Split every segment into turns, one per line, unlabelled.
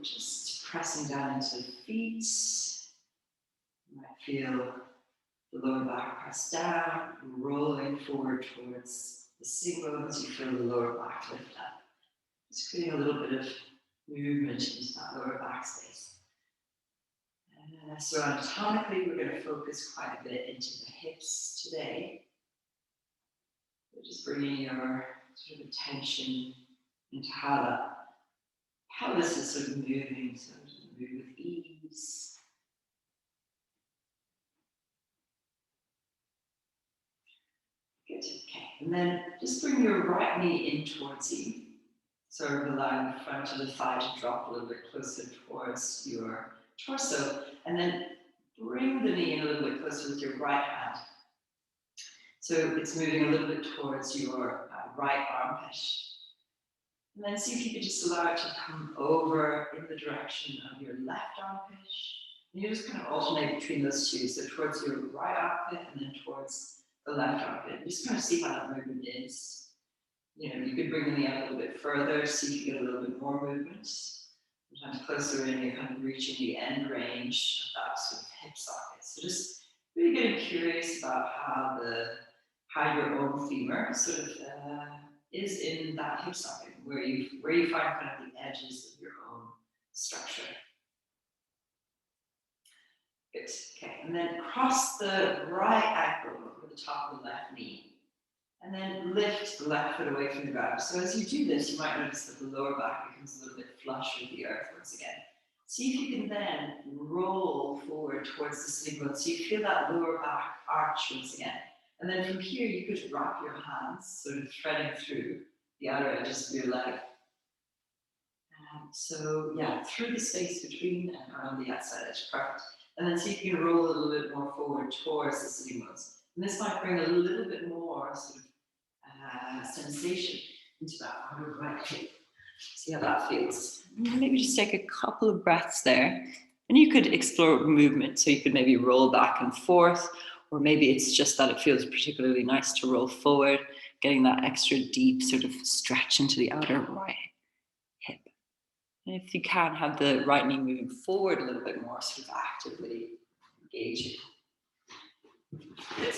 just pressing down into the feet. You might feel the lower back press down, rolling forward towards the sitting bones. You feel the lower back lift up. Just creating a little bit of movement into that lower back space. So anatomically, we're going to focus quite a bit into the hips today. So just bringing your sort of attention into how this is sort of moving, so move with ease. Good, okay. And then just bring your right knee in towards you. Sort of allowing the front of the thigh to drop a little bit closer towards your torso. And then bring the knee in a little bit closer with your right hand. So it's moving a little bit towards your right armpit. And then see if you could just allow it to come over in the direction of your left armpit. And you just kind of alternate between those two. So towards your right armpit and then towards the left armpit. Just kind of see how that movement is. You know, you could bring the knee up a little bit further, see if you get a little bit more movement. Sometimes closer in, you're kind of reaching the end range of that sort of hip socket. So just really getting curious about how your own femur sort of is in that hip socket, where you find kind of the edges of your own structure. Good, okay, and then cross the right ankle over the top of the left knee. And then lift the left foot away from the ground. So as you do this, you might notice that the lower back becomes a little bit flush with the earth once again. See if you can then roll forward towards the sitting bone. So you feel that lower back arch once again. And then from here, you could wrap your hands, sort of threading through the outer edges of your leg. So yeah, through the space between and around the outside edge, perfect. And then see if you can roll a little bit more forward towards the sitting bones. And this might bring a little bit more sort of sensation into that outer right hip. See how that feels. Maybe just take a couple of breaths there. And you could explore movement. So you could maybe roll back and forth, or maybe it's just that it feels particularly nice to roll forward, getting that extra deep sort of stretch into the outer right hip. And if you can, have the right knee moving forward a little bit more, sort of actively engaging. Good.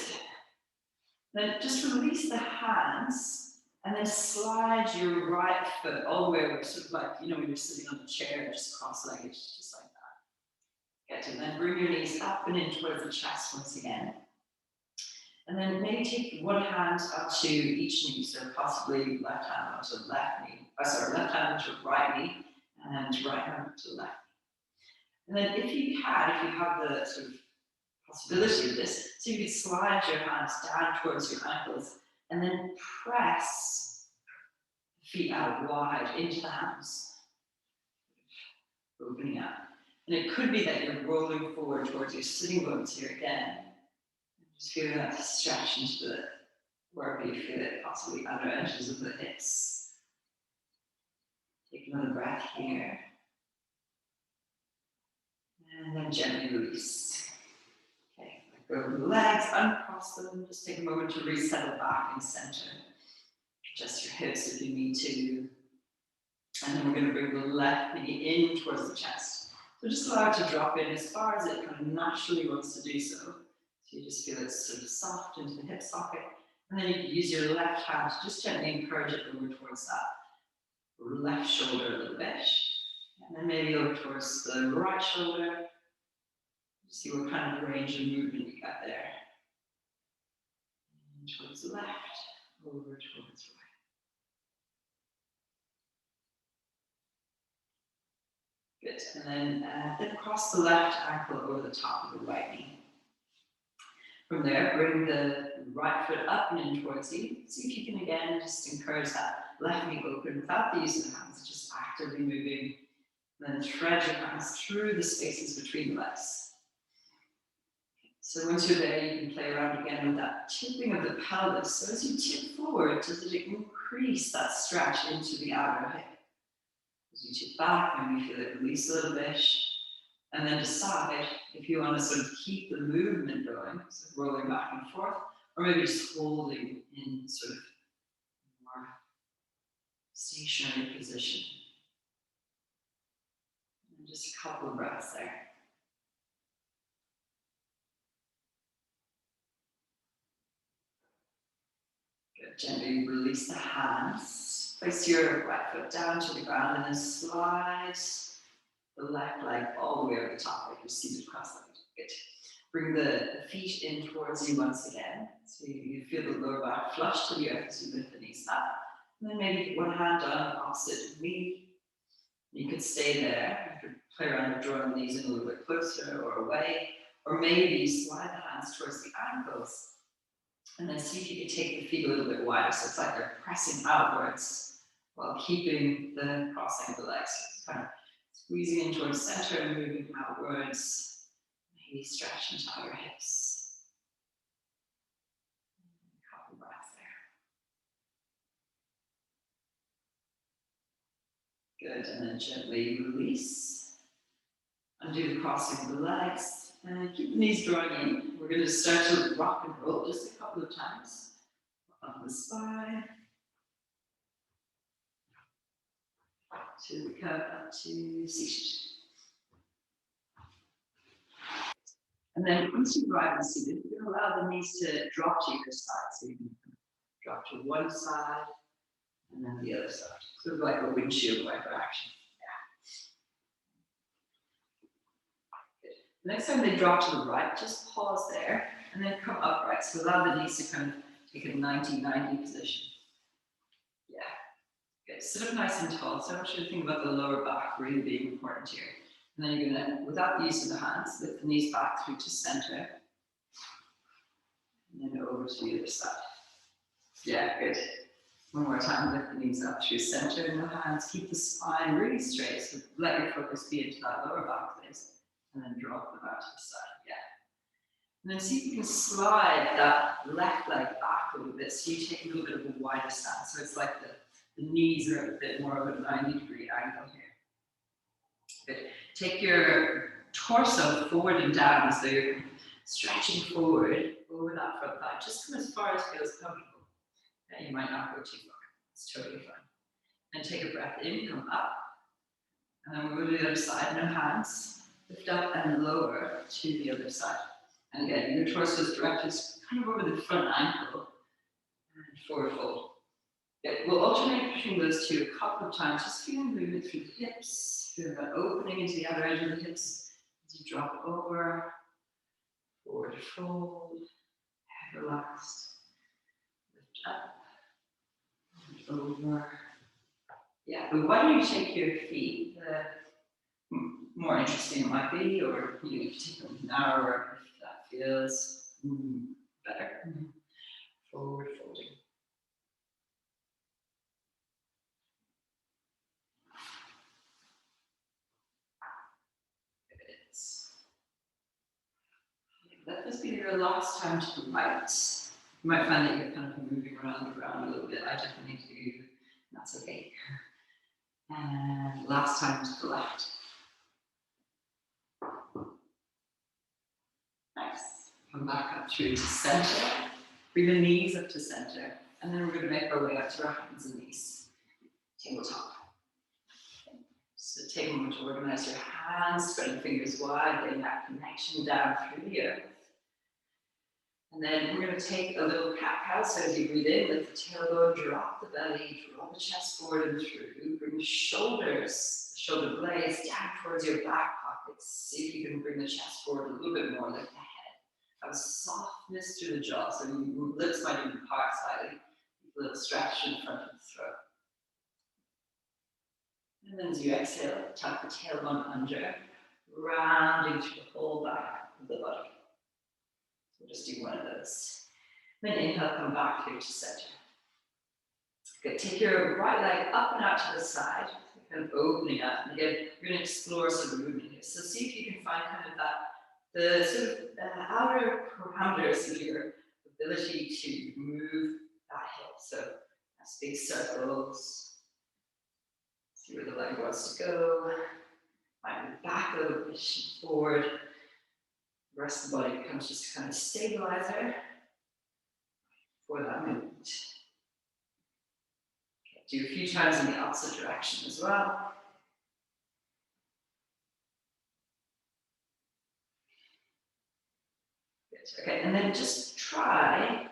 Then just release the hands and then slide your right foot all the way over, sort of like, you know, when you're sitting on the chair, just cross-legged, just like that. Good, and then bring your knees up and in towards the chest once again. And then maybe take one hand up to each knee, so possibly left hand onto the left knee, left hand onto the right knee, and right hand to the left. And then if you have the sort of possibility of this, so you could slide your hands down towards your ankles and then press the feet out wide into the hands, opening up. And it could be that you're rolling forward towards your sitting bones here again. Just feeling that stretch into wherever you feel it, possibly outer edges of the hips. Take another breath here. And then gently release. Okay, go over the legs, uncross them, just take a moment to resettle back in center. Adjust your hips if you need to. And then we're going to bring the left knee in towards the chest. So just allow it to drop in as far as it kind of naturally wants to do so. So you just feel it sort of soft into the hip socket. And then you can use your left hand to just gently encourage it over towards that left shoulder a little bit. And then maybe over towards the right shoulder. See what kind of range of movement you got there. And towards the left, over towards right. Good. And then cross the left ankle over the top of the right knee. From there, bring the right foot up and in towards you. See if you can again just encourage that left knee open without the use of the hands, just actively moving. And then thread your hands through the spaces between the legs. So once you're there, you can play around again with that tipping of the pelvis. So as you tip forward, does it increase that stretch into the outer hip? As you tip back, maybe feel it release a little bit. And then decide if you want to sort of keep the movement going, so rolling back and forth, or maybe just holding in sort of more stationary position. And just a couple of breaths there. Good. Gently release the hands. Place your right foot down to the ground and then slide the left leg all the way over the top, like you're seated cross-legged. Good. Bring the feet in towards you once again. So you feel the lower back flush to the earth as you lift the knees up. And then maybe one hand on opposite knee. You could stay there. You could play around with drawing the knees in a little bit closer or away. Or maybe slide the hands towards the ankles. And then see if you can take the feet a little bit wider. So it's like they're pressing outwards while keeping the crossing of the legs. So it's kind of squeezing in towards center and moving outwards. Maybe stretch into your hips. A couple breaths there. Good, and then gently release. Undo the crossing of the legs. And keep the knees drawing in. We're going to start to rock and roll just a couple of times. On the spine. To come up to seated. And then once you arrive and seated, you're going to allow the knees to drop to either side. So you can drop to one side and then the other side. Sort of like a windshield wiper action. Yeah. Good. The next time they drop to the right, just pause there and then come upright. So allow the knees to kind of take a 90-90 position. Yeah. Good. Sit up nice and tall. So I want you to think about the lower back really being important here. And then you're going to, without the use of the hands, lift the knees back through to center. And then over to the other side. Yeah, good. One more time, lift the knees up through center, no hands. Keep the spine really straight. So let your focus be into that lower back place. And then drop them out to the side. Yeah. And then see if you can slide that left leg back a little bit. So you take a little bit of a wider stance. So it's like the knees are a bit more of a 90-degree angle here. Good. Take your torso forward and down as though you're stretching forward over that front thigh. Just come as far as feels comfortable. Okay, you might not go too far. It's totally fine. And take a breath in, come up. And then we'll go to the other side, no hands. Lift up and lower to the other side. And again, your torso is directed kind of over the front ankle and forward fold. Yeah, we'll alternate between those two a couple of times, just feeling movement through the hips, feeling that opening into the other edge of the hips as you drop over, forward fold, head relaxed, lift up, and over. Yeah, but why don't you take your feet, the more interesting it might be, or you can take them narrower if that feels better. Forward folding. Let this be your last time to the right. You might find that you're kind of moving around a little bit. I definitely do. That's okay. And last time to the left. Nice. Come back up through to center. Bring the knees up to center. And then we're going to make our way up to our hands and knees. Tabletop. So take a moment to organize your hands, spreading fingers wide, getting that connection down through the earth. And then we're going to take a little cat-cow. So as you breathe in, lift the tailbone, drop the belly, draw the chest forward and through. Bring the shoulders, shoulder blades down towards your back pockets. See if you can bring the chest forward a little bit more, lift the head. Have a softness through the jaw. So your lips might even part slightly. A little stretch in front of the throat. And then as you exhale, tuck the tailbone under, rounding through the whole back of the body. We'll just do one of those. Then inhale, come back here to center. Good. Take your right leg up and out to the side, kind of opening up. And again, you're going to explore some movement here. So see if you can find kind of that, the sort of outer parameters of your ability to move that hip. So that's big circles. See where the leg wants to go. Might move back a little bit, forward. The rest of the body becomes just kind of stabilizer for that movement. Okay, do a few times in the opposite direction as well. Good. Okay, and then just try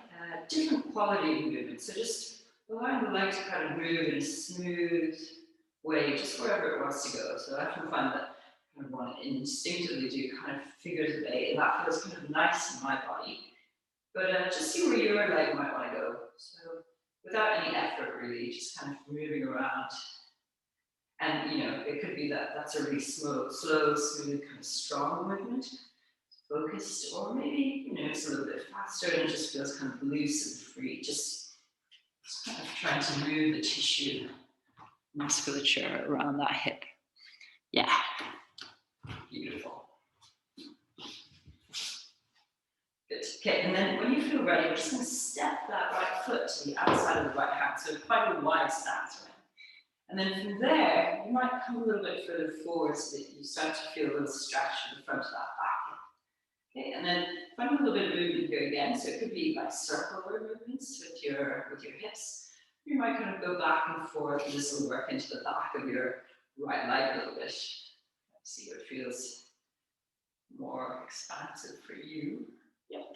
different quality of movement. So just allowing the leg to kind of move in a smooth way, just wherever it wants to go. So I often find that I kind of want to instinctively do kind of figures of eight, and that feels kind of nice in my body. But just see where your leg might want to go. So without any effort, really, just kind of moving around. And you know, it could be that that's a really slow, smooth, kind of strong movement, focused, or maybe you know it's a little bit faster and it just feels kind of loose and free. Just kind of trying to move the tissue, musculature around that hip. Yeah, beautiful. Good. Okay, and then when you feel ready, we're just going to step that right foot to the outside of the right hand, so quite a wide stance, right? And then from there, you might come a little bit further forward so that you start to feel a little stretch in the front of that back. Okay, and then find a little bit of movement here again. So it could be like circular movements with your hips. You might kind of go back and forth, and this will work into the back of your right leg a little bit. See what feels more expansive for you. Yep.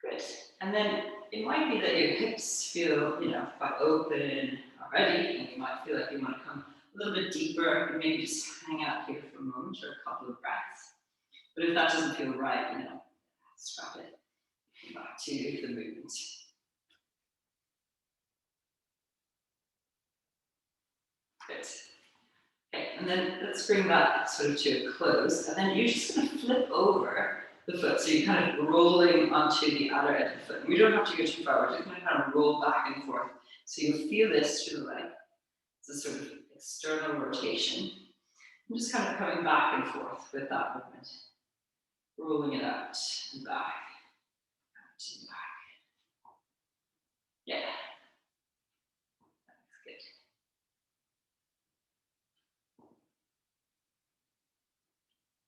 Good. And then it might be that your hips feel, you know, quite open already, and you might feel like you want to come a little bit deeper, and maybe just hang out here for a moment or a couple of breaths. But if that doesn't feel right, you know, scrap it. Come back to the movement. Good. Okay, and then let's bring that sort of to a close, and then you're just going to flip over the foot, so you're kind of rolling onto the outer edge of the foot. We don't have to go too far, we're just going to kind of roll back and forth. So you'll feel this through the leg. It's a sort of external rotation. I'm just kind of coming back and forth with that movement. Rolling it out and back, out and back. Yeah. That's good.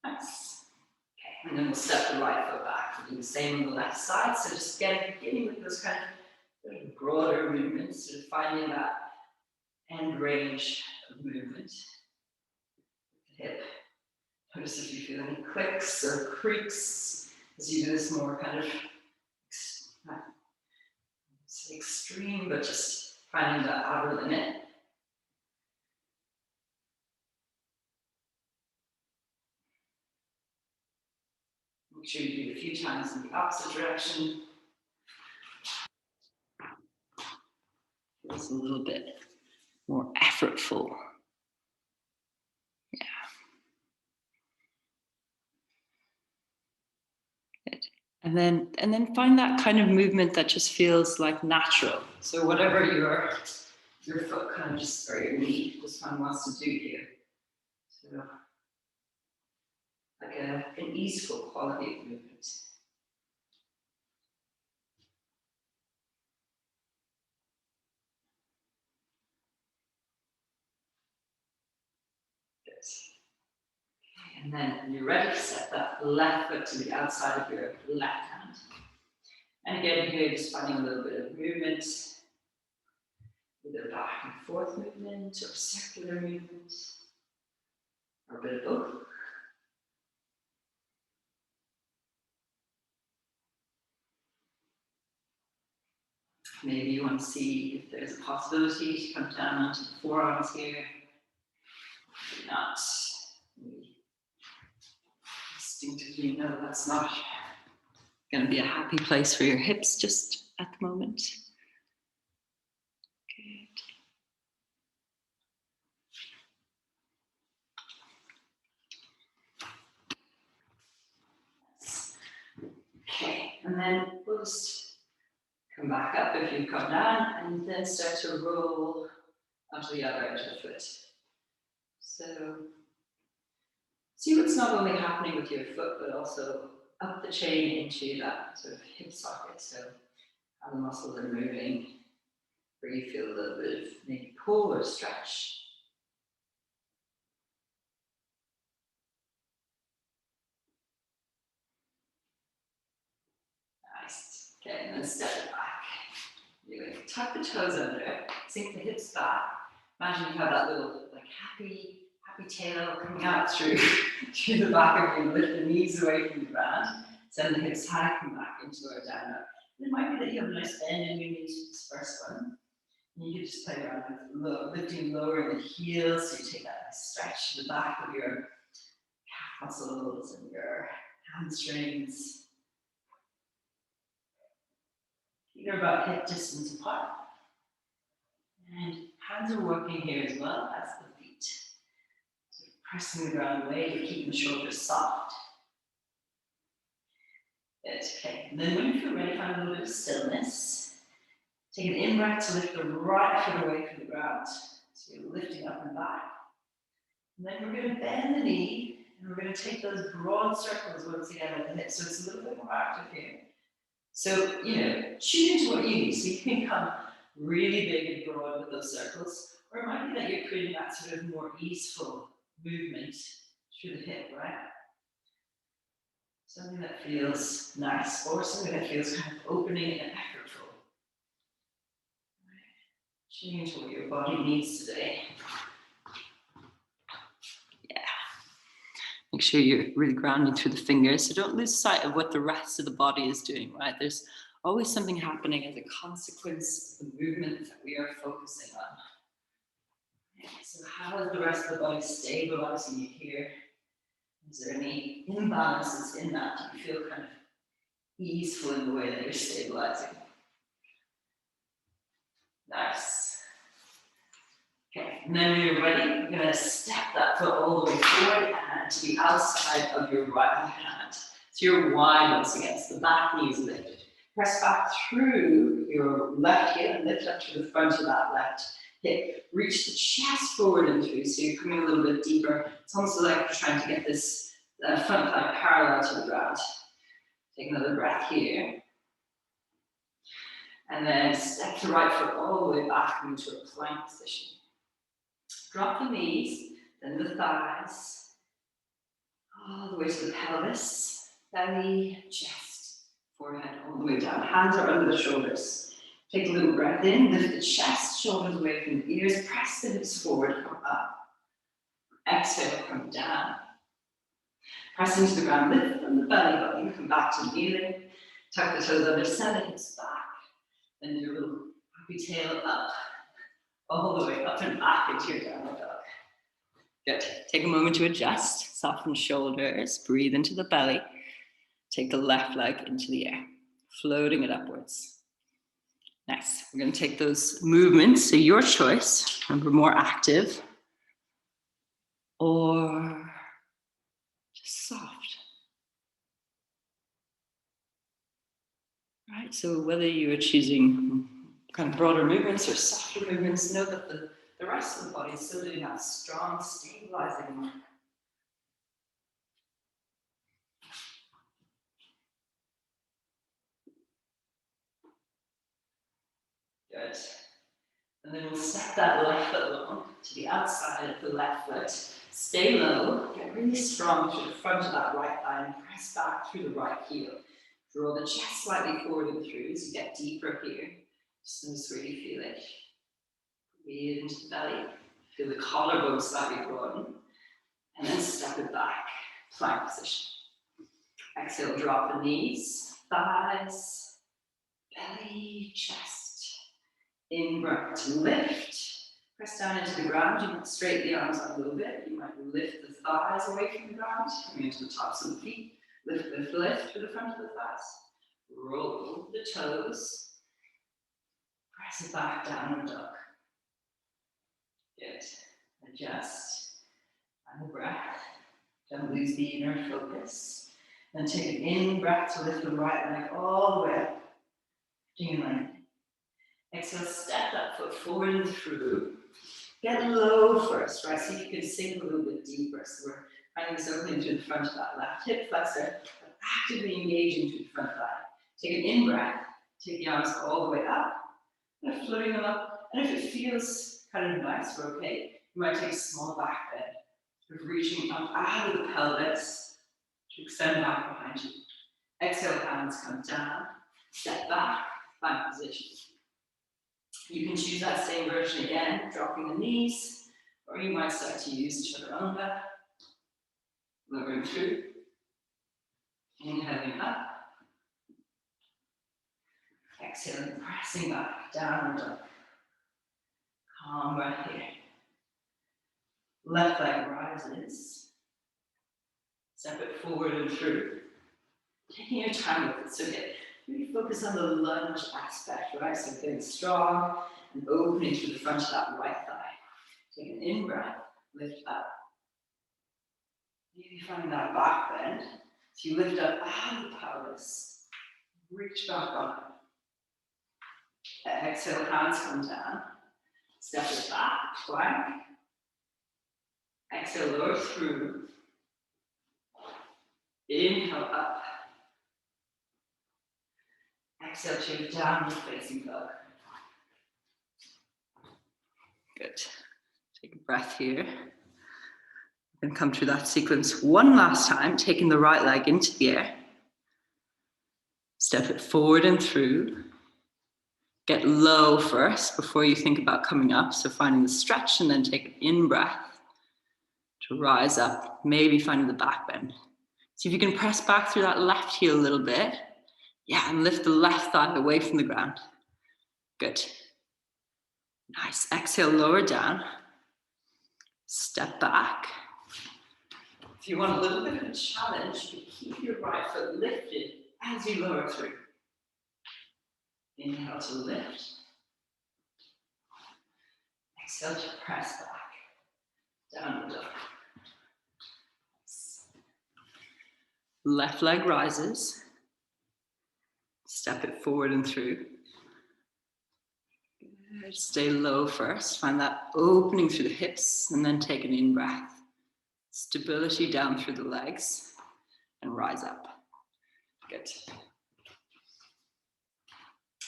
Nice. Okay, and then we'll step the right foot back. We'll do the same on the left side. So just beginning with those kind of broader movements, sort of finding that end range of movement. The hip. Notice if you feel any clicks or creaks as you do this more kind of not extreme, but just finding that outer limit. Make sure you do it a few times in the opposite direction. Feels a little bit more effortful. Yeah. Good. And then find that kind of movement that just feels like natural. So whatever your foot kind of just, or your knee just kind of wants to do here. So like an easeful quality of movement. And then when you're ready, set that left foot to the outside of your left hand. And again, here just finding a little bit of movement, either back and forth movement or circular movement, or a bit of both. Maybe you want to see if there's a possibility to come down onto the forearms here. Maybe not. Maybe instinctively know that's not going to be a happy place for your hips just at the moment. Good. Okay, and then we'll just come back up if you come down, and then start to roll onto the other edge of the foot. So see what's not only happening with your foot, but also up the chain into that sort of hip socket. So how the muscles are moving, where you feel a little bit of maybe pull or stretch. Nice. Okay, and then step it back. You're going to tuck the toes under, sink the hips back. Imagine you have that little like happy happy tail coming out through the back of you. Lift the knees away from the ground. Send the hips high, come back into our down dog. It might be that you have a nice bend in your knees for this first one. And you can just play around with lifting lower in the heels. So you take that nice stretch to the back of your calf muscles and your hamstrings. Feet are about hip distance apart. And hands are working here as well as the feet. So pressing the ground away, but keeping the shoulders soft. Good, okay. And then when you feel ready, find a little bit of stillness. Take an in-breath to lift the right foot away from the ground. So you're lifting up and back. And then we're going to bend the knee, and we're going to take those broad circles once again with the hips. So it's a little bit more active here. So, tune into what you need. So you can come really big and broad with those circles, or it might be that you're creating that sort of more easeful movement through the hip, right? Something that feels nice, or something that feels kind of opening and effortful. Change what your body needs today. Yeah. Make sure you're really grounding through the fingers, so don't lose sight of what the rest of the body is doing, right? There's always something happening as a consequence of the movement that we are focusing on. So how is the rest of the body stabilizing you here? Is there any imbalances in that? Do you feel kind of easeful in the way that you're stabilizing? Nice. Okay, and then when you're ready, you're going to step that foot all the way forward and to the outside of your right hand. So you're wide once again, so the back knee is lifted. Press back through your left heel and lift up to the front of that left hip. Reach the chest forward and through, so you're coming a little bit deeper. It's almost like you're trying to get this front thigh parallel to the ground. Take another breath here. And then step the right foot all the way back into a plank position. Drop the knees, then the thighs, all the way to the pelvis, belly, chest, forehead, all the way down. Hands are under the shoulders. Take a little breath in, lift the chest, shoulders away from the ears, press the hips forward, come up. Exhale, come down. Press into the ground, lift from the belly button, come back to kneeling. Tuck the toes under, send the hips back. Then do a little happy tail up, all the way up and back into your downward dog. Good. Take a moment to adjust, soften shoulders, breathe into the belly. Take the left leg into the air, floating it upwards. Nice. We're going to take those movements, so your choice. Remember, more active or just soft. Right, so whether you are choosing kind of broader movements or softer movements, know that the rest of the body is still doing that strong, stabilizing work. Good. And then we'll step that left foot long to the outside of the left foot. Stay low, get really strong to the front of that right thigh and press back through the right heel. Draw the chest slightly forward and through as you get deeper here. Just notice where you feel it. Breathe into the belly. Feel the collarbone slightly broaden. And then step it back. Plank position. Exhale, drop the knees, thighs, belly, chest. In breath to lift. Press down into the ground. You might straighten the arms up a little bit. You might lift the thighs away from the ground, coming into the tops of the feet. Lift, lift, lift to the front of the thighs. Roll the toes. Press it back, downward dog. Good. Adjust. And the breath. Don't lose the inner focus. Then take an in breath to lift the right leg all the way up. Lifting and landing. Exhale, step that foot forward and through. Get low first, right? So you can sink a little bit deeper. So we're finding this opening to the front of that left hip flexor, but actively engaging to the front thigh. Take an in breath, take the arms all the way up, and floating them up. And if it feels kind of nice or okay, you might take a small back bend. Sort of reaching up out of the pelvis to extend back behind you. Exhale, hands come down, step back, plank position. You can choose that same version again, dropping the knees, Or you might start to use chaturanga, lowering through, inhaling up, exhaling, pressing back, downward dog. Calm breath here. Left leg rises. Step it forward and through. Taking your time with it. So really focus on the lunge aspect, right? So getting strong and opening through the front of that right thigh. Take an in breath, lift up. Maybe finding that back bend. So you lift up out of the pelvis. Reach back up. Exhale, hands come down. Step it back, plank. Exhale, lower through. Inhale up. Exhale to downward facing dog. Good. Take a breath here. And come through that sequence one last time, taking the right leg into the air. Step it forward and through. Get low first before you think about coming up. So finding the stretch and then take an in-breath to rise up, maybe finding the back bend. See if you can press back through that left heel a little bit. Yeah, and lift the left thigh away from the ground. Good. Nice. Exhale, lower down. Step back. If you want a little bit of a challenge, you keep your right foot lifted as you lower through. Inhale to lift. Exhale to press back. Downward dog. Left leg rises. Step it forward and through. Stay low first. Find that opening through the hips and then take an in-breath. Stability down through the legs and rise up. Good.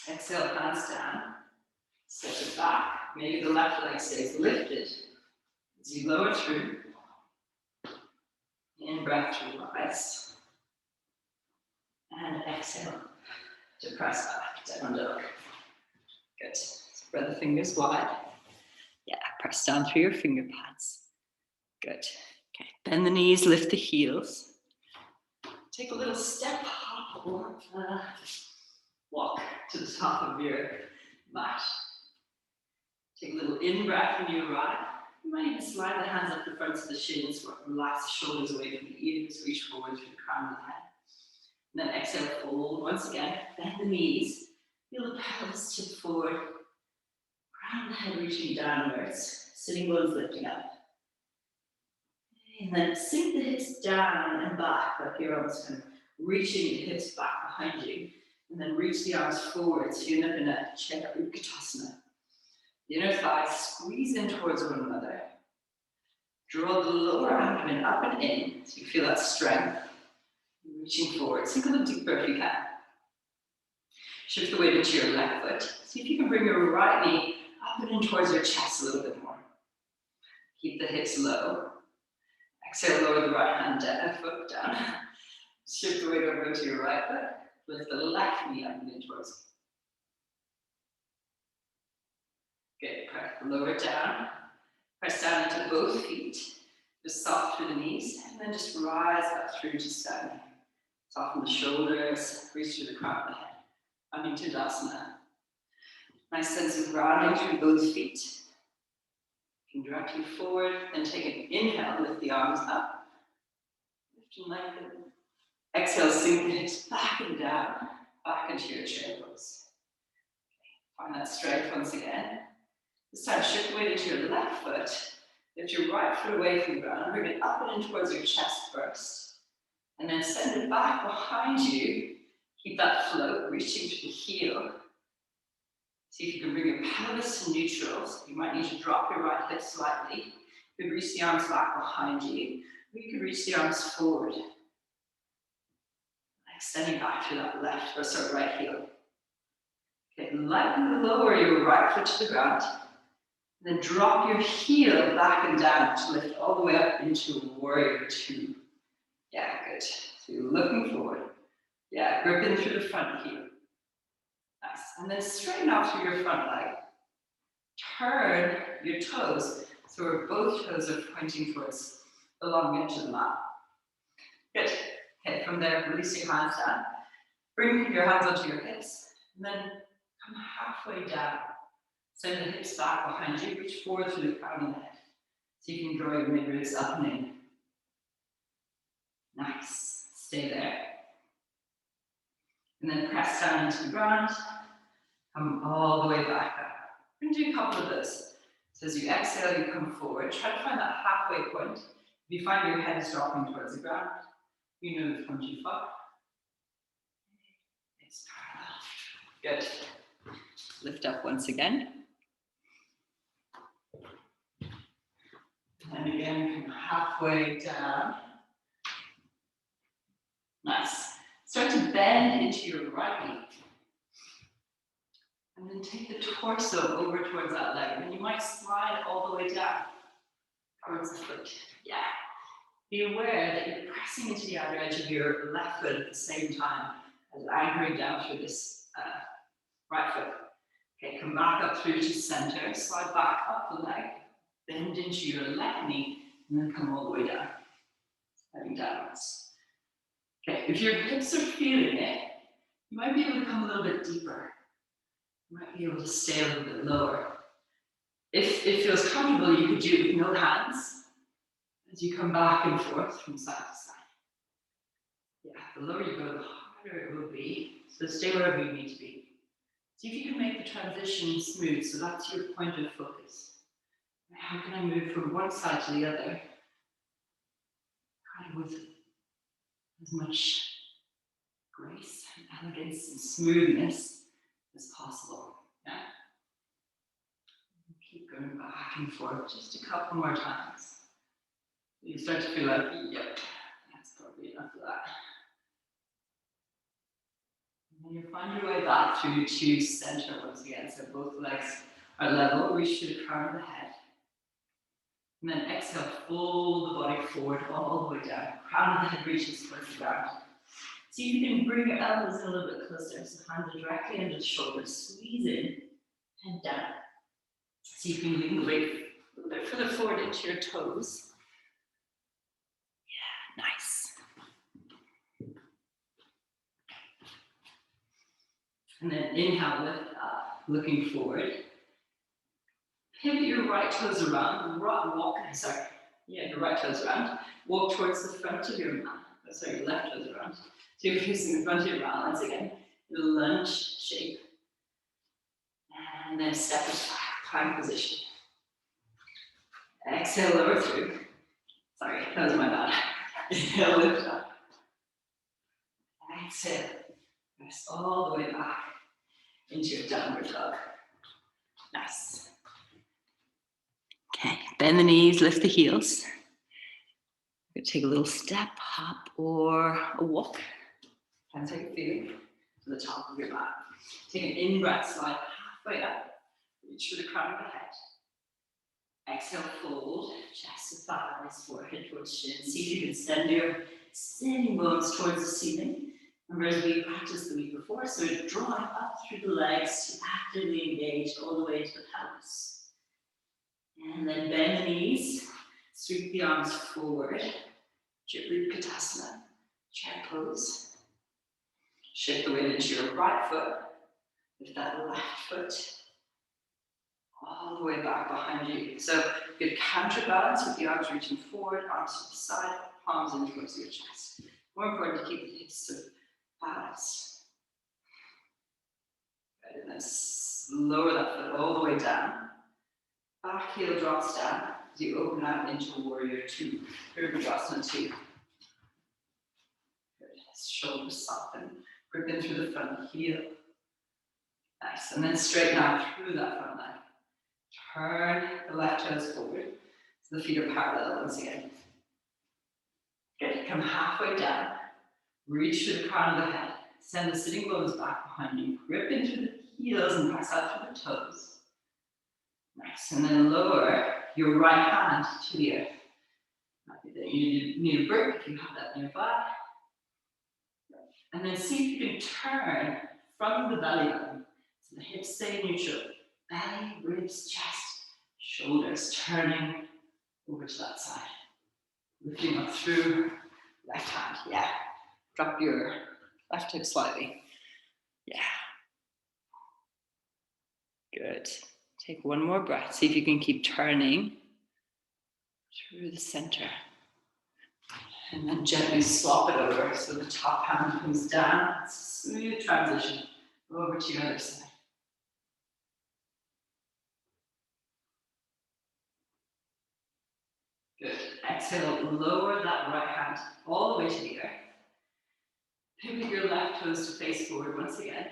Exhale, hands down. Step it back. Maybe the left leg stays lifted. As you lower through. In-breath to rise. And exhale to press back, down dog. Good. Spread the fingers wide. Yeah, press down through your finger pads. Good. Okay, bend the knees, lift the heels. Take a little step hop or walk to the top of your mat. Take a little in-breath when you arrive. You might even slide the hands up the fronts of the shins, relax the shoulders away from the ears, reach forward through the crown of the head. And then exhale, fold once again, bend the knees, feel the pelvis tip forward, crown of the head reaching downwards, sitting bones lifting up. And then sink the hips down and back, like you're almost kind of reaching the hips back behind you. And then reach the arms forward, so you end up in a Chair Utkatasana. The inner thighs squeeze in towards one another. Draw the lower abdomen up and in, so you feel that strength. Reaching forward, sink a little deeper if you can. Shift the weight into your left foot. See if you can bring your right knee up and in towards your chest a little bit more. Keep the hips low. Exhale, lower the right hand down, foot down. Shift the weight over into your right foot. Lift the left knee up and in towards you. Good, press lower down. Press down into both feet. Just soft through the knees, and then just rise up through to standing. Soften the shoulders, reach through the crown of the head. Coming to Tadasana. Nice sense of grounding through both feet. You can direct you forward, then take an inhale, lift the arms up. Lift and lengthen. Exhale, sink the hips back and down, back into your chair pose. Okay. Find that strength once again. This time, shift the weight into your left foot. Lift your right foot away from the ground. Bring it up and in towards your chest first. And then send it back behind you. Keep that float, reaching to the heel. See if you can bring your pelvis to neutral. So you might need to drop your right hip slightly. You could reach the arms back behind you. Or you could reach the arms forward. Extending back to that right heel. Okay, lightly lower your right foot to the ground. Then drop your heel back and down to lift all the way up into Warrior Two. Yeah, good. So you're looking forward. Yeah, gripping through the front heel. Nice. And then straighten out through your front leg. Turn your toes. So where both toes are pointing towards the long edge of the mat. Good. Okay, from there, release your hands down. Bring your hands onto your hips, and then come halfway down. Send the hips back behind you, reach forward through the crown of the head. So you can draw your mid-ribs up and in. Nice. Stay there. And then press down into the ground. Come all the way back up. We're going to do a couple of those. So as you exhale, you come forward. Try to find that halfway point. If you find your head is dropping towards the ground, you know it's 1, 2, 5. It's parallel. Good. Lift up once again. And again, come halfway down. Nice. Start to bend into your right knee. And then take the torso over towards that leg. And you might slide all the way down towards the foot. Yeah. Be aware that you're pressing into the outer edge of your left foot at the same time as anchoring down through this right foot. Okay, come back up through to center, slide back up the leg, bend into your left knee, and then come all the way down, sliding downwards. Okay, if your hips are feeling it, you might be able to come a little bit deeper. You might be able to stay a little bit lower. If it feels comfortable, you could do it with no hands as you come back and forth from side to side. Yeah, the lower you go, the harder it will be. So stay wherever you need to be. See if you can make the transition smooth, so that's your point of focus. How can I move from one side to the other, kind of with as much grace and elegance and smoothness as possible. Yeah? Keep going back and forth just a couple more times. You start to feel like, yep, that's probably enough of that. And then you find your way back through to center once again. So both legs are level, reach to the crown of the head. And then exhale, fold the body forward all the way down. Crown of the head reaches towards the ground. See if you can bring your elbows in a little bit closer. So hands are directly under the shoulders. Squeeze in, head down. See if you can lean the weight a little bit further forward into your toes. Yeah, nice. And then inhale, lift up, looking forward. Pivot your right toes around, your right toes around. Walk towards the front of your mat. Sorry, your left toes around. So you're facing the front of your mat once again, in a lunge shape. And then step it back, plank position. Exhale, lower through. Sorry, that was my bad. Inhale, lift up. Exhale, press all the way back into your downward dog. Nice. Okay, bend the knees, lift the heels. We're going to take a little step, hop, or a walk. And take a feeling to the top of your mat. Take an in-breath, slide halfway up. Reach for the crown of the head. Exhale, fold, chest to thighs, forehead towards chin. See if you can send your sitting bones towards the ceiling. Remember, as we practiced the week before, so draw up through the legs to actively engage all the way to the pelvis. And then bend the knees, sweep the arms forward. Utkatasana, chair pose. Shift the weight into your right foot, lift that left foot all the way back behind you. So good counterbalance with the arms reaching forward, arms to the side, palms in towards your chest. More important to keep the hips sort of balanced. Good, and then lower that foot all the way down. Back heel drops down as you open out into Warrior 2, Virabhadrasana 2. Good, shoulders soften. Grip in through the front heel. Nice. And then straighten out through that front leg. Turn the left toes forward so the feet are parallel once again. Good. Come halfway down. Reach to the crown of the head. Send the sitting bones back behind you. Grip into the heels and press out through the toes. Nice. And then lower your right hand to the earth. Might be that you need a break if you have that nearby. And then see if you can turn from the belly button. So the hips stay neutral. Belly, ribs, chest, shoulders turning over to that side. Lifting up through left hand, yeah. Drop your left hip slightly, yeah. Good. Take one more breath. See if you can keep turning through the center. And then gently swap it over so the top hand comes down. It's a smooth transition over to your other side. Good. Exhale, lower that right hand all the way to the earth. Pivot your left toes to face forward once again.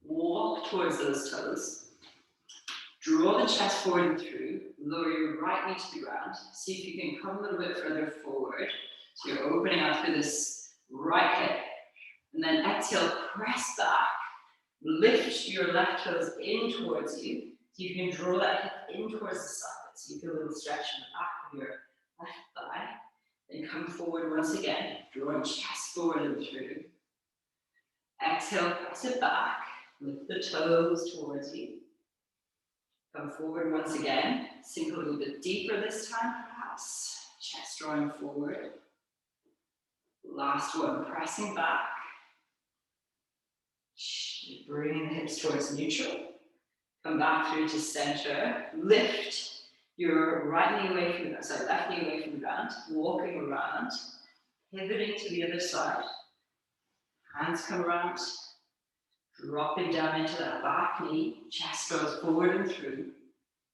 Walk towards those toes. Draw the chest forward and through. Lower your right knee to the ground. See if you can come a little bit further forward. So you're opening up through this right hip. And then exhale, press back. Lift your left toes in towards you. So you can draw that hip in towards the socket. So you feel a little stretch in the back of your left thigh. Then come forward once again, drawing chest forward and through. Exhale, press it back. Lift the toes towards you. Come forward once again. Sink a little bit deeper this time, perhaps. Chest drawing forward. Last one, pressing back. Bringing the hips towards neutral. Come back through to center. Lift your right knee away from the left knee away from the ground. Walking around. Pivoting to the other side. Hands come around. Dropping down into that back knee. Chest goes forward and through.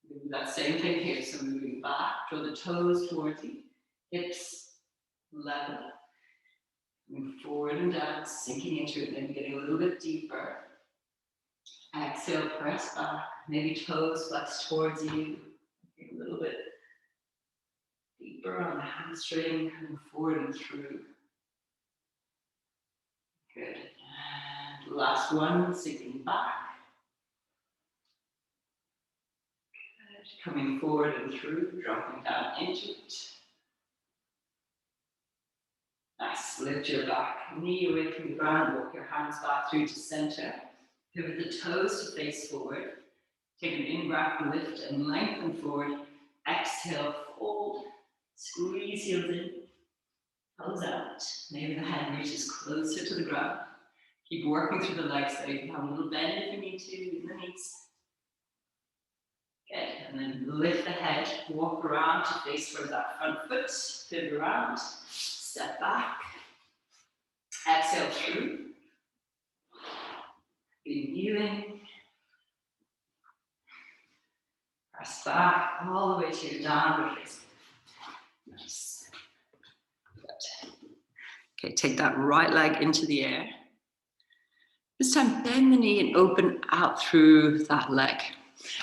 We do that same thing here. So moving back, draw the toes towards you. Hips level. Move forward and down, sinking into it, then getting a little bit deeper. Exhale, press back. Maybe toes flex towards you. A little bit deeper on the hamstring, coming forward and through. Good. And last one, sinking back. Good. Coming forward and through, dropping down into it. Nice. Lift your back knee away from the ground. Walk your hands back through to center. Pivot the toes to face forward. Take an in-breath, lift and lengthen forward. Exhale, fold. Squeeze heels in. Toes out. Maybe the hand reaches closer to the ground. Keep working through the legs there. You can have a little bend if you need to in the knees. Good. And then lift the head. Walk around to face towards that front foot. Pivot around. Step back. Exhale through. Be kneeling. Press back all the way to your downward facing. Nice. Good. Okay, take that right leg into the air. This time, bend the knee and open out through that leg.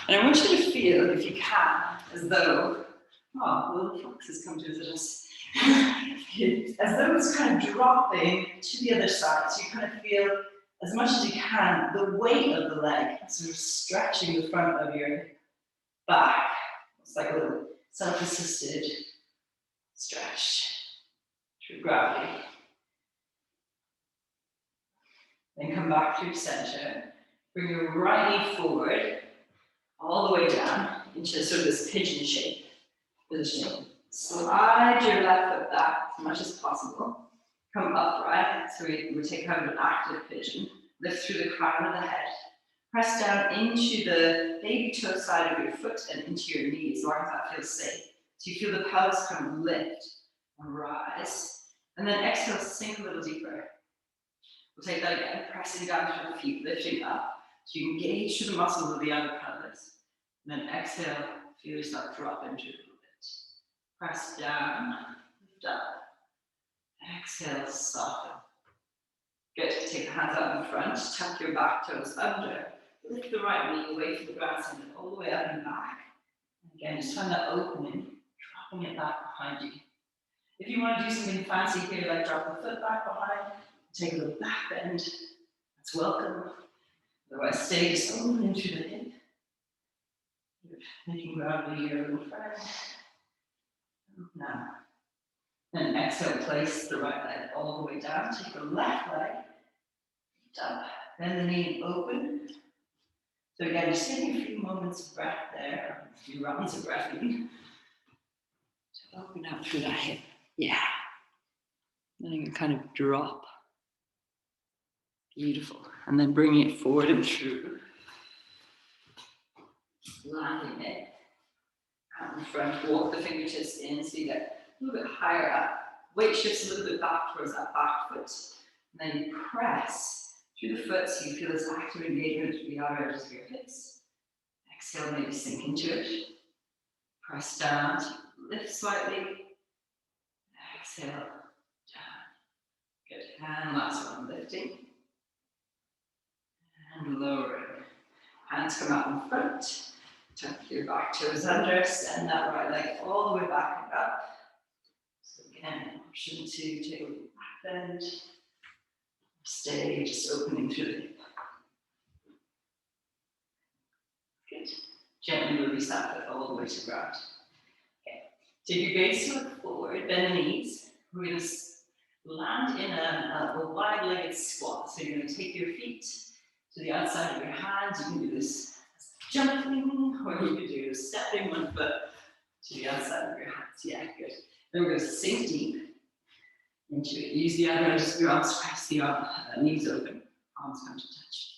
And I want you to feel, if you can, as though, little foxes come to visit us. As though it's kind of dropping to the other side. So you kind of feel, as much as you can, the weight of the leg, sort of stretching the front of your back. It's like a little self-assisted stretch through gravity. Then come back through center. Bring your right knee forward, all the way down into sort of this pigeon shape position. Slide your left foot back as much as possible. Come upright, so we take kind of an active pigeon. Lift through the crown of the head. Press down into the baby toe side of your foot and into your knees, as long as that feels safe. So you feel the pelvis kind of lift and rise. And then exhale, sink a little deeper. We'll take that again, pressing down through the feet, lifting up. So you engage through the muscles of the outer pelvis. And then exhale, feel yourself drop into it. Press down, lift up. Exhale, soften. Good. Take the hands out in front, tuck your back toes under. Lift the right knee away from the ground, send it all the way up and back. Again, just find that opening, dropping it back behind you. If you want to do something fancy here, like drop the foot back behind, take a little back bend, that's welcome. Otherwise, stay just open through the hip. Making gravity your own friend. Now, then exhale, place the right leg all the way down. Take the left leg up, bend the knee open. So again, just taking a few moments of breath there, a few rounds of breath in. Open out through that hip. Yeah. Then you can kind of drop. Beautiful. And then bringing it forward and through. Landing it out in front. Walk the fingertips in so you get a little bit higher up. Weight shifts a little bit back towards that back foot. And then you press through the foot so you feel this active engagement through the outer edges of your hips. Exhale, maybe sink into it. Press down, lift slightly. Exhale, down. Good. And last one, lifting. And lowering. Hands come out in front. Tuck your back toes under. Send that right leg all the way back and up. So again, option to take a back bend. Stay just opening through the hip. Good. Gently release that foot all the way to ground. Okay. Take your gaze to look forward, bend the knees. We're going to land in a wide-legged squat. So you're going to take your feet to the outside of your hands. You can do this jumping, or you can do stepping one foot to the outside of your hands. Yeah, good. Then we're going to sink deep into it. Use the other edges of your arms, press the knees open, arms come to touch.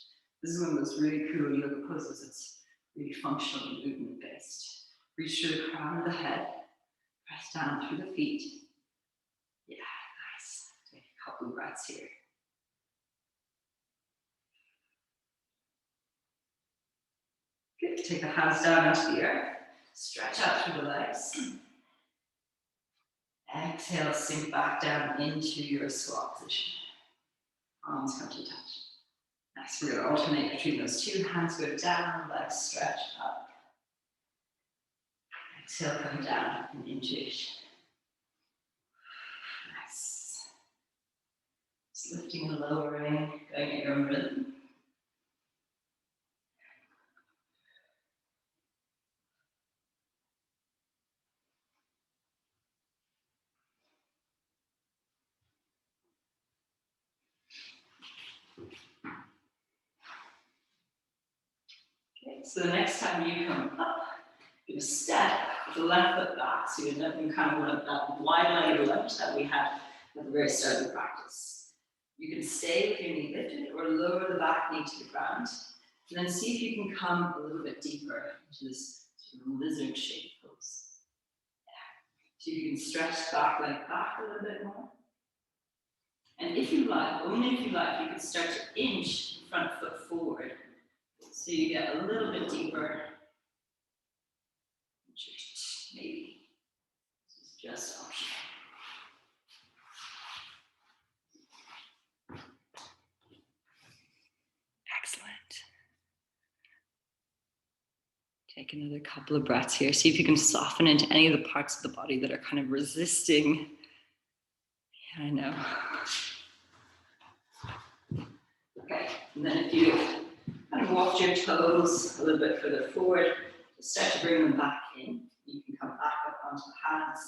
This is one of those really cool yoga poses. It's really functional and movement based. Reach through the crown of the head, press down through the feet. Yeah, nice. Take a couple of breaths here. Good. Take the hands down into the earth. Stretch out through the legs. Exhale, sink back down into your squat position. Arms come to touch. Next, we're going to alternate between those two. Hands go down, legs stretch up. Exhale, come down and into it. Nice. Just lifting and lowering, going at your own rhythm. Okay, so the next time you come up, you're going to step with the left foot back, so you're nothing kind of like that wide-legged lunge that we had at the very start of the practice. You can stay with your knee lifted or lower the back knee to the ground, and then see if you can come a little bit deeper into this sort of lizard shape pose. Yeah. So you can stretch the back leg back a little bit more. And if you like, only if you like, you can start to inch the front foot forward. So you get a little bit deeper. Maybe. This is just optional. Excellent. Take another couple of breaths here. See if you can soften into any of the parts of the body that are kind of resisting. Yeah, I know. Okay, and then if you kind of walk your toes a little bit further forward, start to bring them back in. You can come back up onto the hands,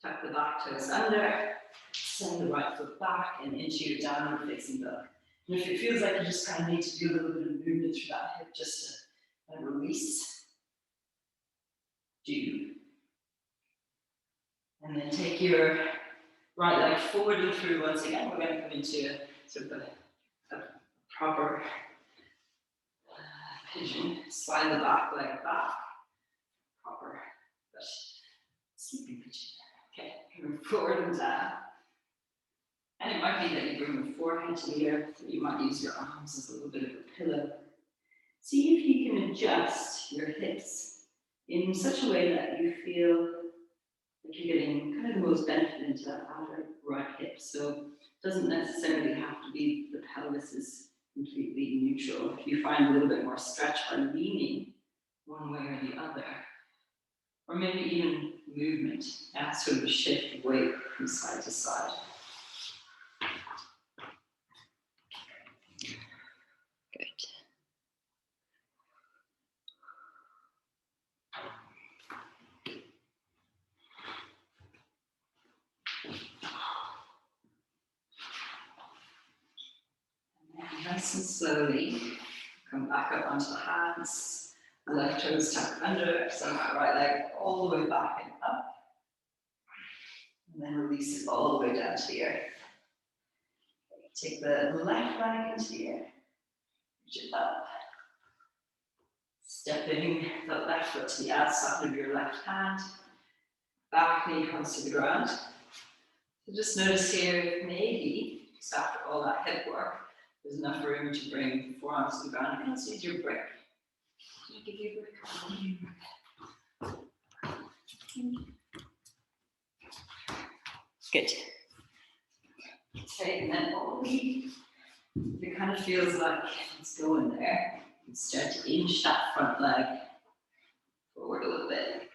tuck the back toes under, send the right foot back and into your downward facing dog. And if it feels like you just kind of need to do a little bit of movement through that hip just to kind of release, do. And then take your right leg forward and through once again. We're going to come into sort of a proper pigeon. Slide the back leg back. Proper, but sleeping pigeon. Okay, coming forward and down. And it might be that you bring the forehead to the earth, or you might use your arms as a little bit of a pillow. See if you can adjust your hips in such a way that you feel like you're getting kind of the most benefit into that outer right hip. So it doesn't necessarily have to be the pelvis is completely neutral. If you find a little bit more stretch by leaning one way or the other, or maybe even movement, that sort of a shift of weight from side to side. Good. And nice and slowly, come back up onto the hands. Left toes tucked under, send that right leg all the way back and up. And then release it all the way down to the earth. Take the left leg into the air. Reach it up. Stepping the left foot to the outside of your left hand. Back knee comes to the ground. So just notice here, maybe, just after all that hip work, there's enough room to bring the forearms to the ground. You can also use your brick. Give you a brick. Good. Okay, and then only it kind of feels like it's going there. You start to inch that front leg forward a little bit.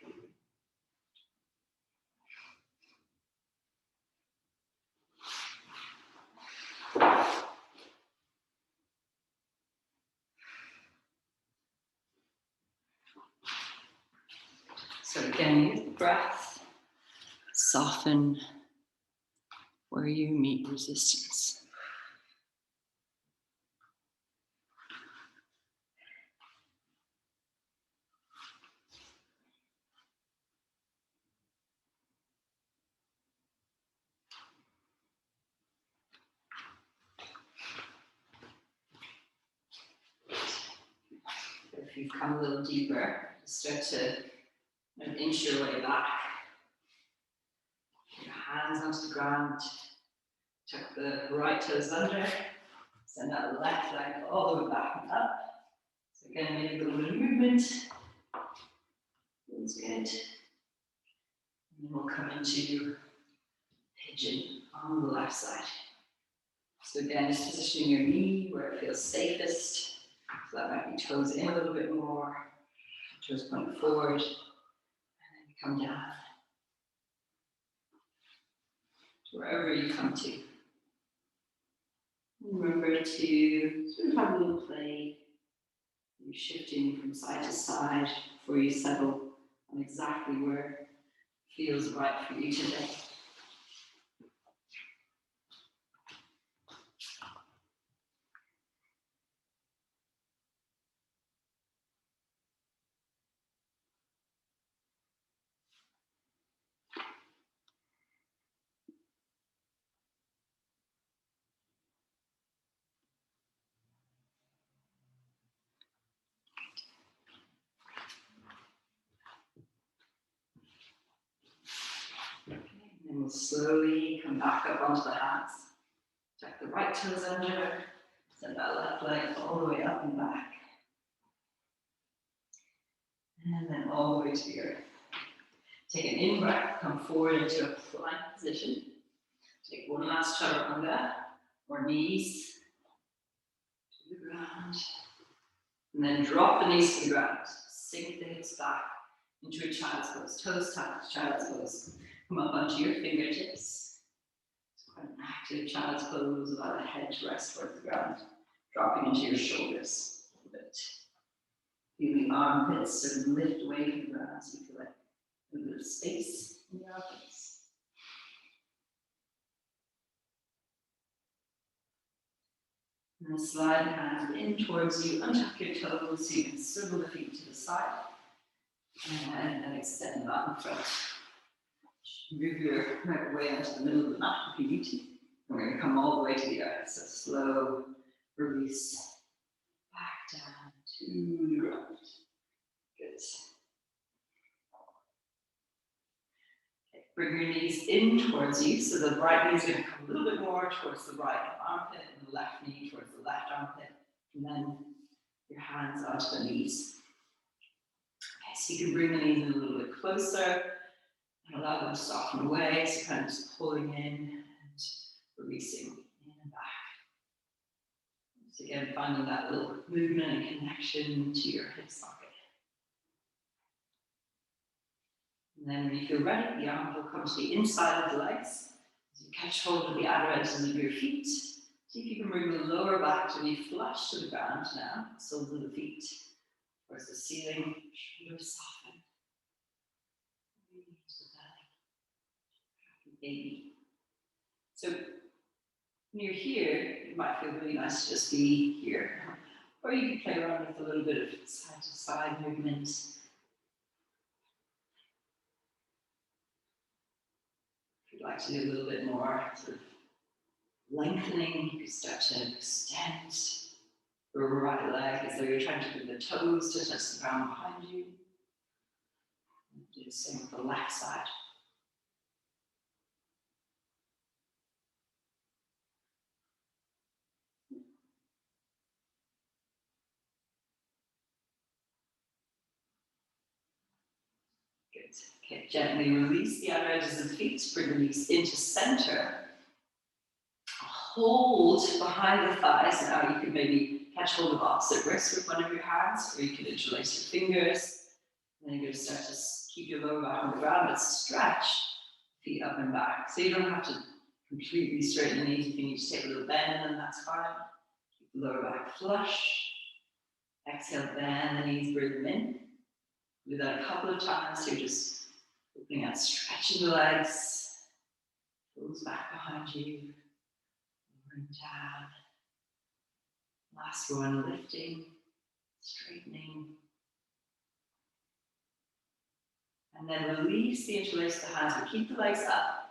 So again, use the breath, soften where you meet resistance. If you've come a little deeper, start to inch your way back. Your hands onto the ground. Tuck the right toes under. Send that left leg all the way back and up. So again, maybe a little bit of movement. Feels good. And then we'll come into pigeon on the left side. So again, just positioning your knee where it feels safest. So that might be toes in a little bit more, toes point forward, and then come down to wherever you come to. Remember to sort of have a little play. You're shifting from side to side before you settle on exactly where it feels right for you today. And we'll slowly come back up onto the hands. Tuck the right toes under, send that left leg all the way up and back. And then all the way to the earth. Take an in-breath, come forward into a plank position. Take one last chaturanga, or knees to the ground. And then drop the knees to the ground. Sink the hips back into a child's pose. Toes touch, child's pose. Come up onto your fingertips. It's quite an active child's pose. Allow the head to rest towards the ground. Dropping into your shoulders a little bit. Feel the armpits sort of lift away from the ground so you feel like a little bit of space in your armpits. And then slide the hands in towards you. Untuck your toes so you can swivel the feet to the side. And then extend them out in front. Move your way onto the middle of the mat if you need to. And we're going to come all the way to the earth. So slow release back down to the ground. Good. Okay, bring your knees in towards you. So the right knee is going to come a little bit more towards the right armpit and the left knee towards the left armpit. And then your hands onto the knees. Okay, so you can bring the knees in a little bit closer. And allow them to soften away, so kind of just pulling in and releasing in and back. So again, finding that little movement and connection to your hip socket. And then when you feel ready, the arms will come to the inside of the legs. As you catch hold of the outer edges of your feet, see if you can bring the lower back to be flush to the ground now, soles of the feet towards the ceiling, shoulders soften. Baby. So when you're here, it might feel really nice to just be here. Or you can play around with a little bit of side to side movement. If you'd like to do a little bit more sort of lengthening, you can start to extend the right leg as though you're trying to bring the toes to touch the ground behind you. Do the same with the left side. Good. Okay, gently release the outer edges of the feet, bring the knees into center. Hold behind the thighs. Now you can maybe catch hold of opposite wrists with one of your hands, or you can interlace your fingers. And then you're going to start to keep your lower back on the ground, but stretch feet up and back. So you don't have to completely straighten the knees. If you need to take a little bend, then that's fine. Keep the lower back flush. Exhale, bend the knees, bring them in. Do that a couple of times. So you're just opening out, stretching the legs. Toes back behind you. Lowering down. Last one, lifting, straightening. And then release the interlace of the hands, but keep the legs up.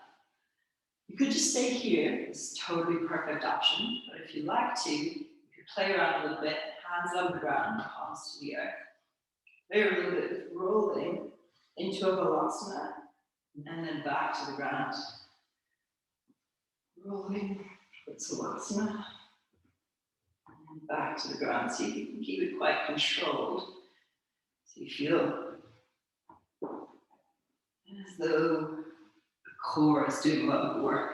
You could just stay here. It's a totally perfect option. But if you like to, you could play around a little bit, hands on the ground, palms to the earth. Play a little bit with rolling into a Balasana, and then back to the ground. Rolling, Utsalasana, and back to the ground. See if you can keep it quite controlled. So you feel as though the core is doing a lot of work.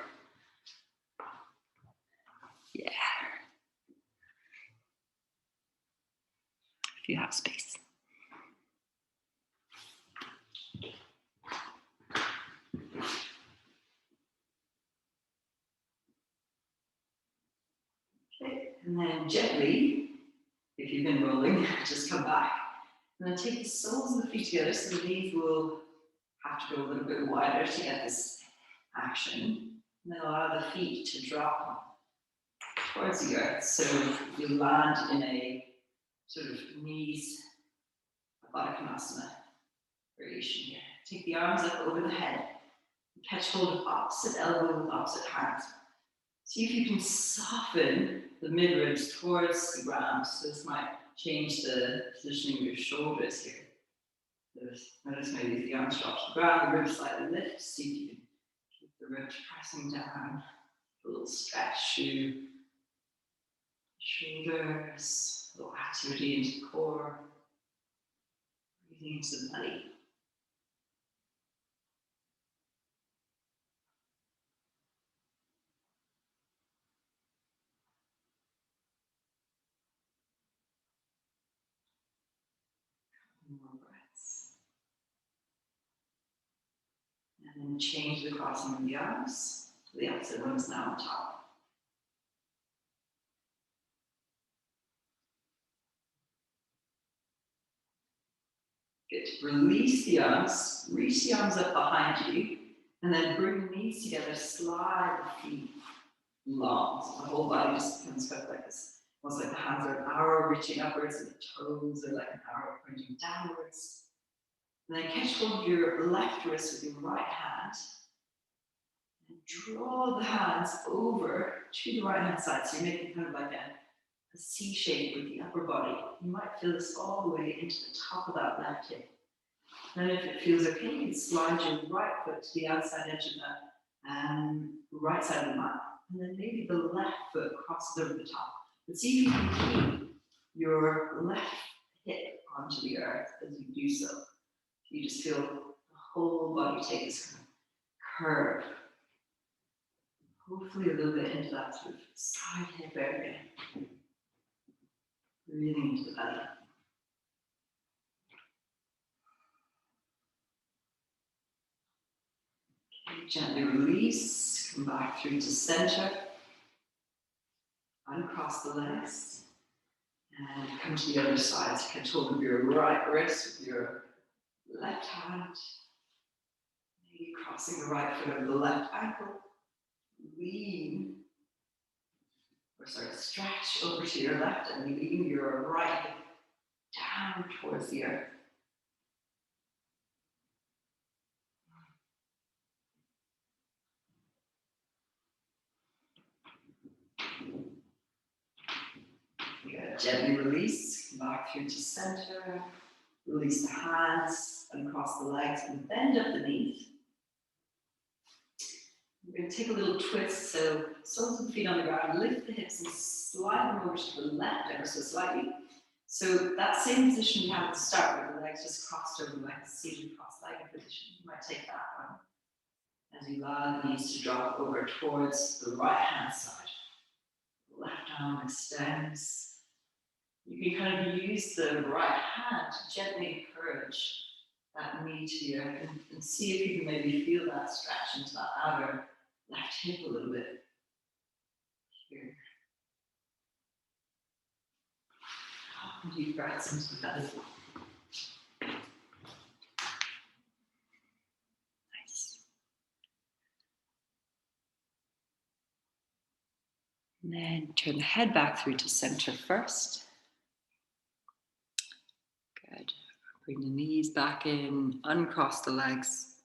Yeah. If you have space. Okay, and then gently, if you've been rolling, just come back. And then take the soles of the feet together so the knees will have to go a little bit wider to get this action. And then allow the feet to drop towards the earth. So you land in a sort of knees, Baddha Konasana variation here. Take the arms up over the head. Catch hold of opposite elbow with opposite hands. See if you can soften the mid-ribs towards the ground. So this might change the positioning of your shoulders here. Notice maybe if the arms drop to the ground, the ribs slightly lift. See if you can keep the ribs pressing down. A little stretch through shoulders, a little activity into the core. Breathing into the belly. More breaths. And then change the crossing of the arms. The opposite one is now on top. Good. Release the arms, reach the arms up behind you, and then bring the knees together, slide the feet long. So the whole body just becomes kind of like this. Almost like the hands are an arrow reaching upwards, and the toes are like an arrow pointing downwards. And then catch hold of your left wrist with your right hand. And draw the hands over to the right hand side. So you're making kind of like a C shape with the upper body. You might feel this all the way into the top of that left hip. Then if it feels okay, you can slide your right foot to the outside edge of the right side of the mat. And then maybe the left foot crosses over the top. But see if you can keep your left hip onto the earth as you do so. You just feel the whole body take this kind of curve. Hopefully a little bit into that sort of side hip area. Breathing into the belly. Okay, gently release, come back through to center. Uncross the legs. And come to the other side. So catch hold of your right wrist with your left hand. Maybe crossing the right foot over the left ankle. Lean. Stretch over to your left and lean your right hip down towards the earth. Gently release, come back through to center, release the hands and cross the legs and bend up the knees. We're going to take a little twist, so soles of the feet on the ground, lift the hips and slide them over to the left ever so slightly. So that same position we had at the start, where the legs just crossed over like a seated cross-legged position. You might take that one as you allow the knees to drop over towards the right hand side. The left arm extends. You can kind of use the right hand to gently encourage that knee to you and see if you can maybe feel that stretch into that outer left hip a little bit here. Deep breaths into the belly. Nice. And then turn the head back through to center first. Good. Bring the knees back in, uncross the legs.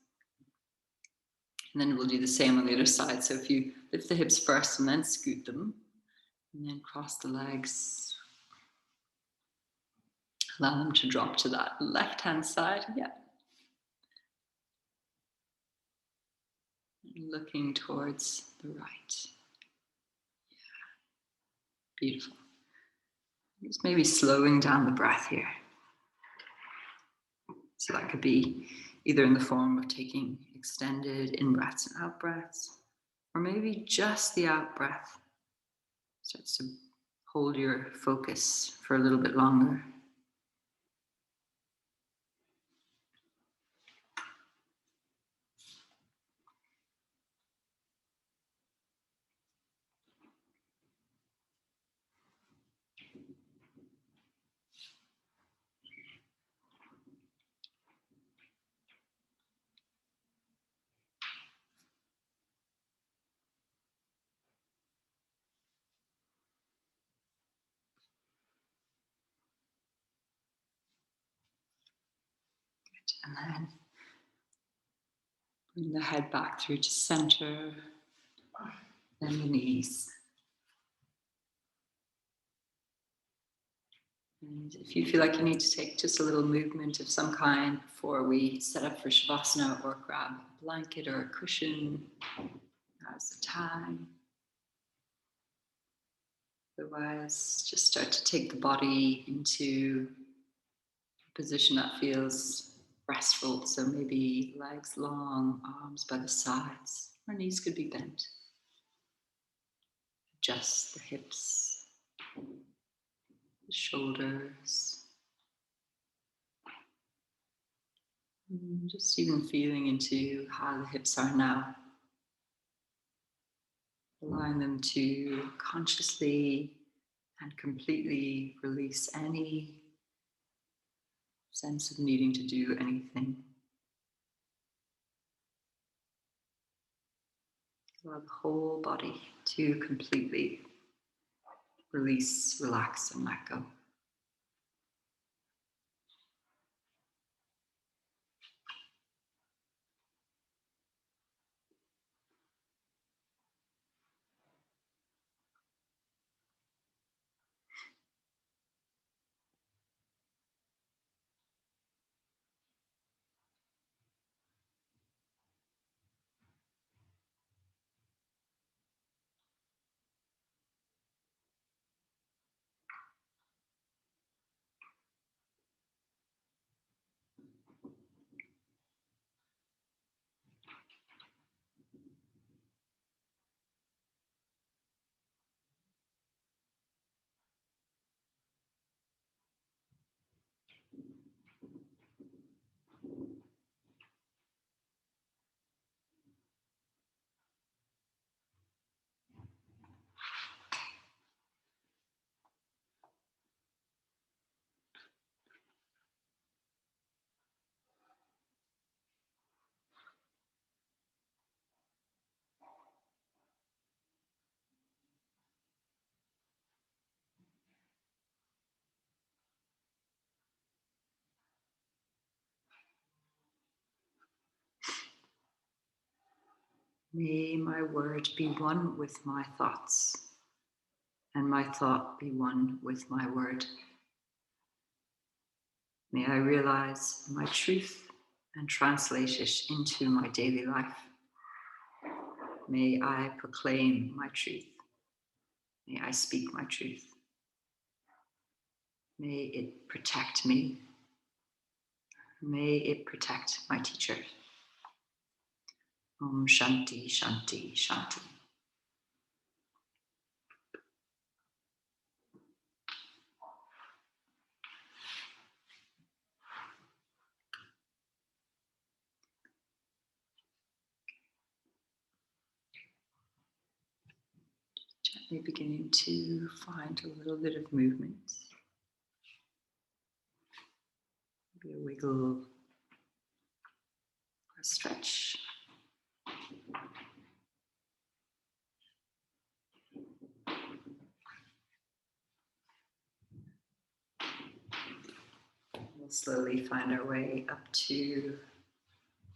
And then we'll do the same on the other side. So if you lift the hips first and then scoot them, and then cross the legs. Allow them to drop to that left-hand side. Yeah. And looking towards the right. Yeah. Beautiful. Just maybe slowing down the breath here. So that could be either in the form of taking extended in-breaths and out-breaths, or maybe just the out-breath starts to hold your focus for a little bit longer. And then bring the head back through to center, then the knees. And if you feel like you need to take just a little movement of some kind before we set up for Shavasana or grab a blanket or a cushion, now's the time. Otherwise, just start to take the body into a position that feels restful. So maybe legs long, arms by the sides, or knees could be bent. Adjust the hips, the shoulders. And just even feeling into how the hips are now. Allowing them to consciously and completely release any sense of needing to do anything. Allow the whole body to completely release, relax, and let go. May my word be one with my thoughts, and my thought be one with my word. May I realize my truth and translate it into my daily life. May I proclaim my truth. May I speak my truth. May it protect me. May it protect my teacher. Om Shanti, Shanti, Shanti. Gently beginning to find a little bit of movement. Maybe a wiggle, a stretch. We'll slowly find our way up to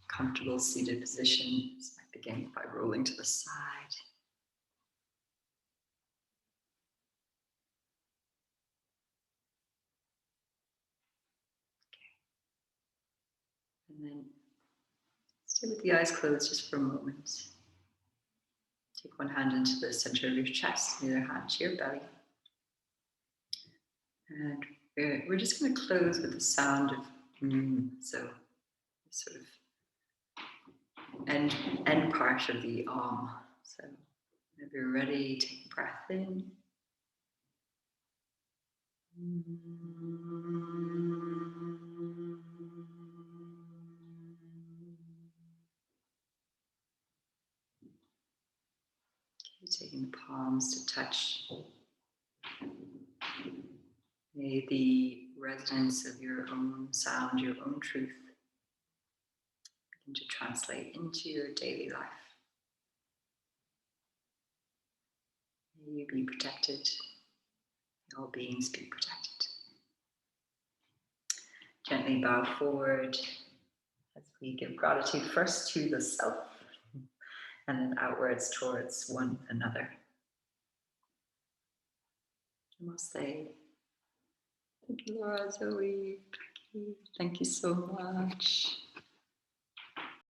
comfortable seated position. So I begin by rolling to the side. And then stay with the eyes closed just for a moment. Take one hand into the center of your chest, the other hand to your belly. And we're just going to close with the sound of so sort of end part of the So whenever you're ready, take a breath in. Taking the palms to touch. May the resonance of your own sound, your own truth, begin to translate into your daily life. May you be protected. May all beings be protected. Gently bow forward as we give gratitude first to the self and then outwards towards one another. Namaste. Thank you, Laura, Zoe, Becky. Thank you so much.